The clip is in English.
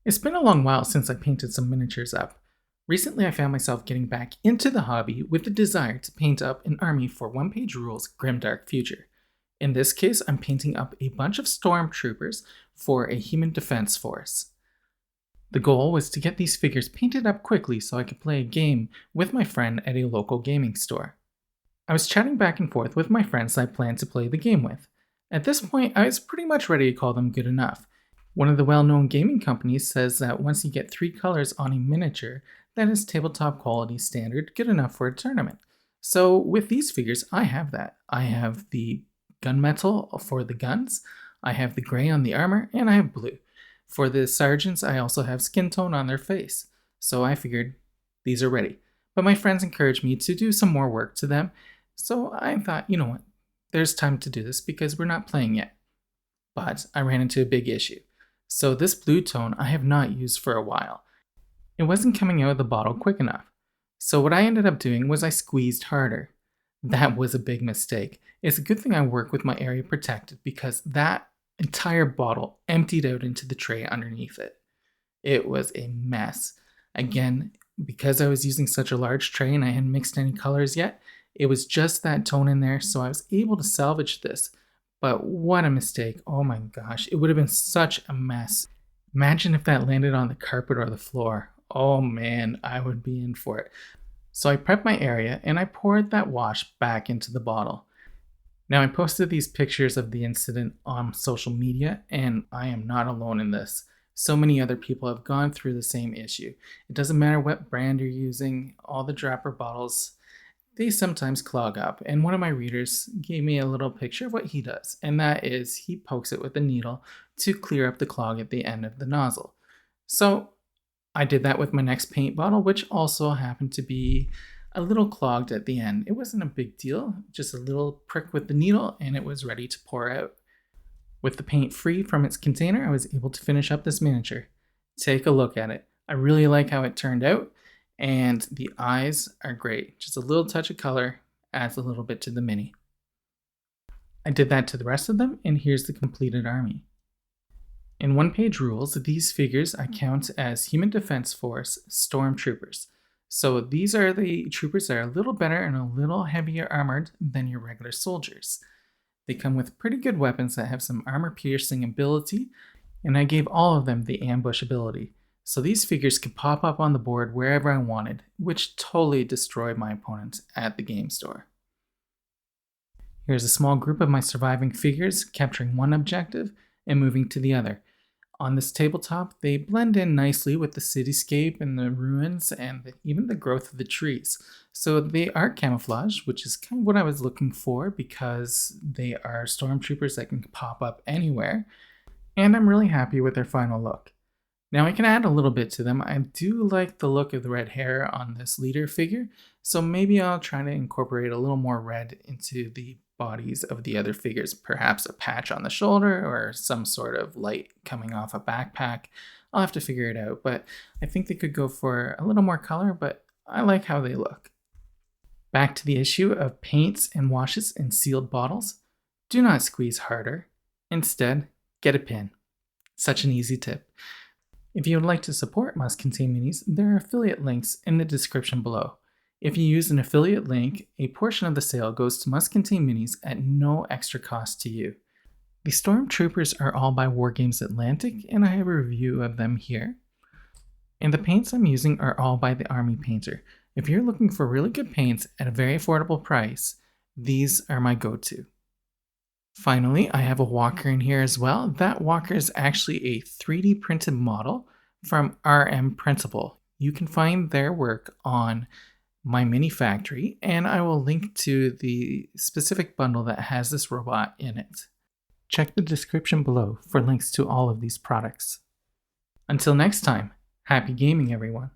It's been a long while since I painted some miniatures up. Recently, I found myself getting back into the hobby with the desire to paint up an army for One Page Rules Grimdark Future. In this case, I'm painting up a bunch of stormtroopers for a human defense force. The goal was to get these figures painted up quickly so I could play a game with my friend at a local gaming store. I was chatting back and forth with my friends I planned to play the game with. At this point, I was pretty much ready to call them good enough. One of the well-known gaming companies says that once you get 3 colors on a miniature, that is tabletop quality standard, good enough for a tournament. So with these figures, I have that. I have the gunmetal for the guns, I have the gray on the armor, and I have blue. For the sergeants, I also have skin tone on their face. So I figured these are ready. But my friends encouraged me to do some more work to them, so I thought, you know what, there's time to do this because we're not playing yet. But I ran into a big issue. So this blue tone I have not used for a while. It wasn't coming out of the bottle quick enough. So what I ended up doing was I squeezed harder. That was a big mistake. It's a good thing I work with my area protected because that entire bottle emptied out into the tray underneath it. It was a mess. Again, because I was using such a large tray and I hadn't mixed any colors yet, it was just that tone in there, so I was able to salvage this. But what a mistake. Oh my gosh, it would have been such a mess. Imagine if that landed on the carpet or the floor. Oh man, I would be in for it. So I prepped my area and I poured that wash back into the bottle. Now I posted these pictures of the incident on social media and I am not alone in this. So many other people have gone through the same issue. It doesn't matter what brand you're using, all the dropper bottles, they sometimes clog up, and one of my readers gave me a little picture of what he does, and that is he pokes it with a needle to clear up the clog at the end of the nozzle. So I did that with my next paint bottle, which also happened to be a little clogged at the end. It wasn't a big deal, just a little prick with the needle, and it was ready to pour out. With the paint free from its container, I was able to finish up this miniature. Take a look at it. I really like how it turned out. And the eyes are great. Just a little touch of color adds a little bit to the mini. I did that to the rest of them, and here's the completed army. In One Page Rules, these figures I count as Human Defense Force Storm Troopers. So these are the troopers that are a little better and a little heavier armored than your regular soldiers. They come with pretty good weapons that have some armor-piercing ability, and I gave all of them the ambush ability. So these figures could pop up on the board wherever I wanted, which totally destroyed my opponent at the game store. Here's a small group of my surviving figures capturing one objective and moving to the other. On this tabletop, they blend in nicely with the cityscape and the ruins and even the growth of the trees. So they are camouflaged, which is kind of what I was looking for because they are stormtroopers that can pop up anywhere. And I'm really happy with their final look. Now I can add a little bit to them. I do like the look of the red hair on this leader figure, so maybe I'll try to incorporate a little more red into the bodies of the other figures, perhaps a patch on the shoulder or some sort of light coming off a backpack. I'll have to figure it out, but I think they could go for a little more color, but I like how they look. Back to the issue of paints and washes in sealed bottles. Do not squeeze harder. Instead, get a pin. Such an easy tip. If you would like to support Must Contain Minis, there are affiliate links in the description below. If you use an affiliate link, a portion of the sale goes to Must Contain Minis at no extra cost to you. The Stormtroopers are all by Wargames Atlantic, and I have a review of them here. And the paints I'm using are all by the Army Painter. If you're looking for really good paints at a very affordable price, these are my go-to. Finally, I have a walker in here as well. That walker is actually a 3D printed model from RM Printable. You can find their work on MyMiniFactory, and I will link to the specific bundle that has this robot in it. Check the description below for links to all of these products. Until next time, happy gaming everyone.